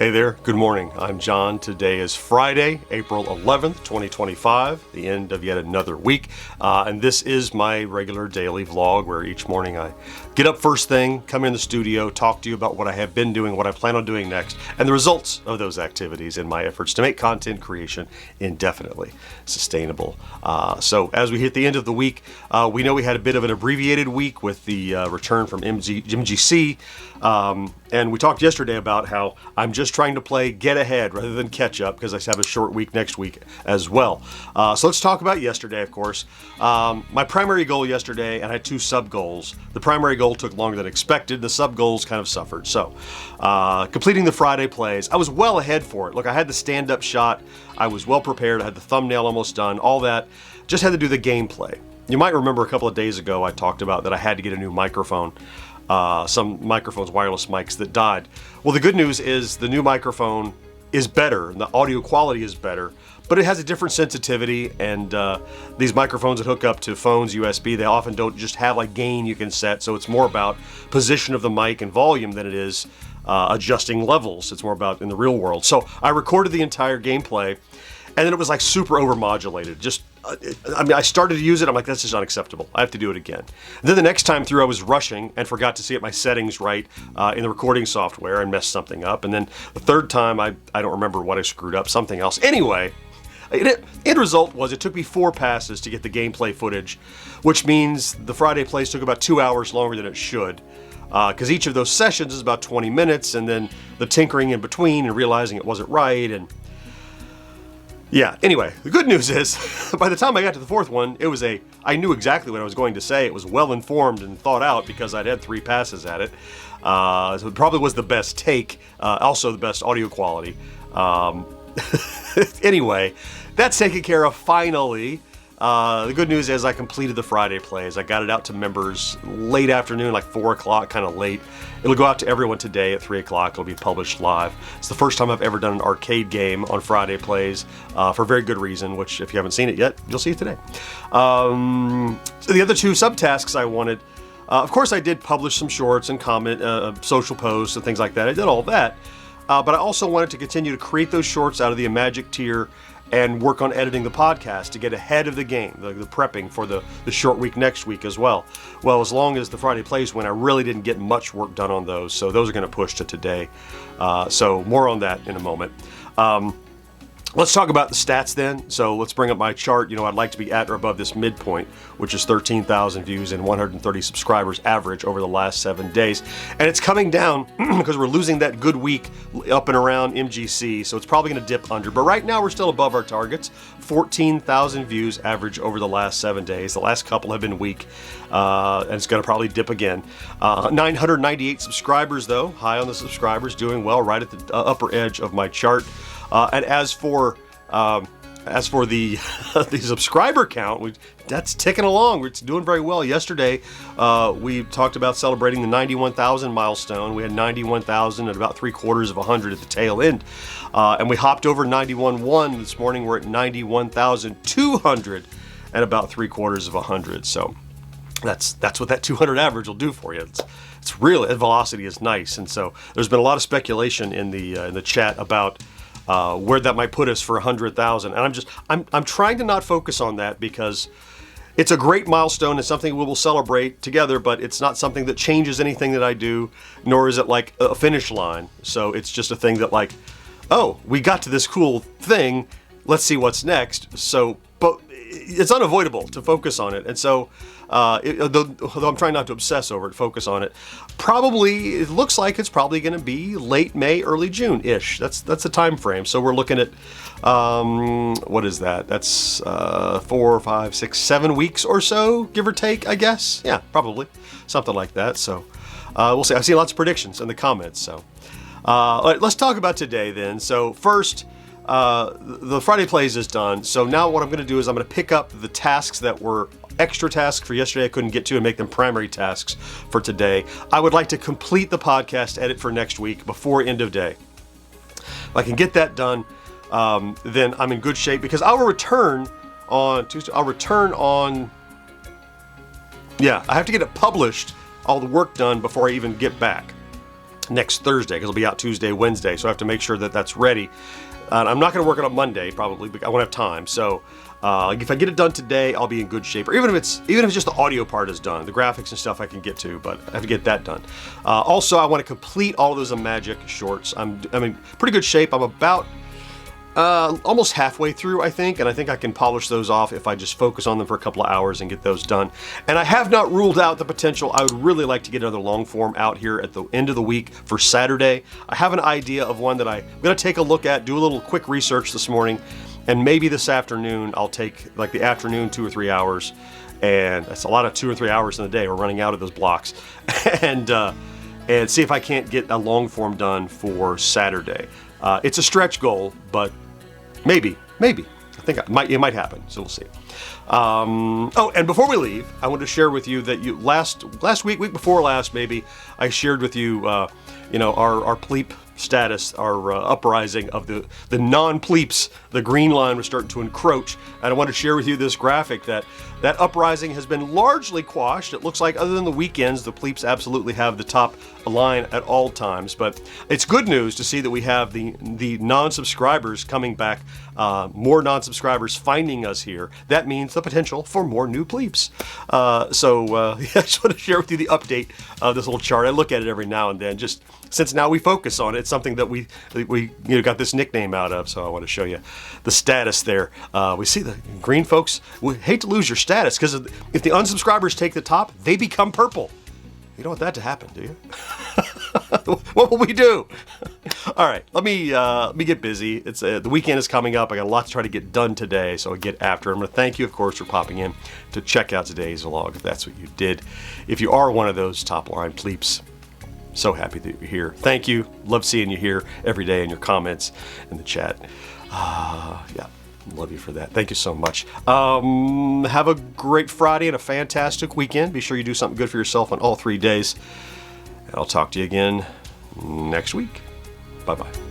Hey there, good morning. I'm John. Today is Friday, April 11th, 2025, the end of yet another week. And this is my regular daily vlog where each morning I get up first thing, come in the studio, talk to you about what I have been doing, what I plan on doing next, and the results of those activities in my efforts to make content creation indefinitely sustainable. So as we hit the end of the week, we know we had a bit of an abbreviated week with the return from MGC. And we talked yesterday about how I'm just trying to play get ahead rather than catch up because I have a short week next week as well. So let's talk about yesterday, of course. My primary goal yesterday, and I had two sub goals. The primary goal took longer than expected. The sub goals kind of suffered. So completing the Friday plays, I was well ahead for it. Look, I had the stand-up shot. I was well prepared. I had the thumbnail almost done, all that. Just had to do the gameplay. You might remember a couple of days ago I talked about that I had to get a new microphone. Some microphones, wireless mics that died. Well, the good news is the new microphone is better, and the audio quality is better, but it has a different sensitivity, and these microphones that hook up to phones, USB, they often don't just have like gain you can set, so it's more about position of the mic and volume than it is adjusting levels. It's more about in the real world. So I recorded the entire gameplay, and then it was like super overmodulated. Just, I started to use it. I'm like, that's just unacceptable. I have to do it again. And then the next time through, I was rushing and forgot to set my settings right in the recording software and messed something up. And then the third time, I don't remember what I screwed up, something else. Anyway, end result was it took me 4 passes to get the gameplay footage, which means the Friday plays took about 2 hours longer than it should. Because each of those sessions is about 20 minutes, and then the tinkering in between and realizing it wasn't right. And yeah, anyway, the good news is, by the time I got to the fourth one, I knew exactly what I was going to say. It was well informed and thought out because I'd had 3 passes at it. So it probably was the best take, also the best audio quality. Anyway, that's taken care of finally. The good news is I completed the Friday plays. I got it out to members late afternoon, like 4 o'clock, kind of late. It'll go out to everyone today at 3 o'clock. It'll be published live. It's the first time I've ever done an arcade game on Friday plays for very good reason, which if you haven't seen it yet, you'll see it today. So the other 2 subtasks I wanted, of course I did publish some shorts and comment, social posts and things like that. I did all that. But I also wanted to continue to create those shorts out of the Magic tier and work on editing the podcast to get ahead of the game, the prepping for the short week next week as well. Well, as long as the Friday plays went, I really didn't get much work done on those, so those are going to push to today. So more on that in a moment. Let's talk about the stats then. So let's bring up my chart. You know, I'd like to be at or above this midpoint, which is 13,000 views and 130 subscribers average over the last 7 days. And it's coming down because we're losing that good week up and around MGC. So it's probably going to dip under. But right now we're still above our targets. 14,000 views average over the last 7 days. The last couple have been weak. And it's going to probably dip again. 998 subscribers though. High on the subscribers. Doing well right at the upper edge of my chart. And as for the the subscriber count, that's ticking along. It's doing very well. Yesterday, we talked about celebrating the 91,000 milestone. We had 91,000 at about 3/4 at the tail end, and we hopped over 91.1 this morning. We're at 91,200 at about 3/4. So that's what that 200 average will do for you. It's really, the velocity is nice, and so there's been a lot of speculation in the chat about where that might put us for 100,000, and I'm trying to not focus on that because it's a great milestone and something we will celebrate together, but it's not something that changes anything that I do, nor is it like a finish line. So it's just a thing that like, oh, we got to this cool thing, let's see what's next. So, but it's unavoidable to focus on it, and so although I'm trying not to obsess over it, focus on it. Probably, it looks like it's probably going to be late May, early June-ish. That's the time frame. So we're looking at, what is that? That's 4, 5, 6, 7 weeks or so, give or take, I guess. Yeah, probably. Something like that. So we'll see. I've seen lots of predictions in the comments. So all right, let's talk about today then. So first, the Friday plays is done. So now what I'm going to do is I'm going to pick up the tasks that were extra tasks for yesterday I couldn't get to and make them primary tasks for today. I would like to complete the podcast edit for next week before end of day. If I can get that done, then I'm in good shape because I will return on Tuesday. Yeah, I have to get it published, all the work done before I even get back. next Thursday, because it'll be out Tuesday, Wednesday, so I have to make sure that that's ready. And I'm not going to work on it Monday, probably, because I won't have time. So if I get it done today, I'll be in good shape. Or even if it's just the audio part is done, the graphics and stuff I can get to, but I have to get that done. Also, I want to complete all of those Magic shorts. I'm in pretty good shape. I'm about almost halfway through, I think, and I think I can polish those off if I just focus on them for a couple of hours and get those done. And I have not ruled out the potential. I would really like to get another long form out here at the end of the week for Saturday. I have an idea of one that I'm going to take a look at, do a little quick research this morning, and maybe this afternoon I'll take like the afternoon 2 or 3 hours, and that's a lot of 2 or 3 hours in the day. We're running out of those blocks, and see if I can't get a long form done for Saturday. It's a stretch goal, but maybe. I think it might happen, so we'll see. Oh, and before we leave, I want to share with you that last week before last, maybe, I shared with you, our PLP status, our uprising of the non-PLPs. The green line was starting to encroach, and I want to share with you this graphic that uprising has been largely quashed. It looks like, other than the weekends, the PLPs absolutely have the top line at all times. But it's good news to see that we have the non-subscribers coming back, more non-subscribers finding us here. That means the potential for more new PLPs. I just want to share with you the update of this little chart. I look at it every now and then, just since now we focus on it. It's something that we got this nickname out of, so I want to show you the status there. We see the green folks. We hate to lose your status, because if the unsubscribers take the top, they become purple. You don't want that to happen, do you? What will we do? All right, let me get busy. It's the weekend is coming up. I got a lot to try to get done today, so I get after it. I'm going to thank you, of course, for popping in to check out today's vlog, if that's what you did. If you are one of those top-line PLPs, so happy that you're here. Thank you. Love seeing you here every day in your comments in the chat. Yeah, love you for that. Thank you so much. Have a great Friday and a fantastic weekend. Be sure you do something good for yourself on all 3 days. And I'll talk to you again next week. Bye-bye.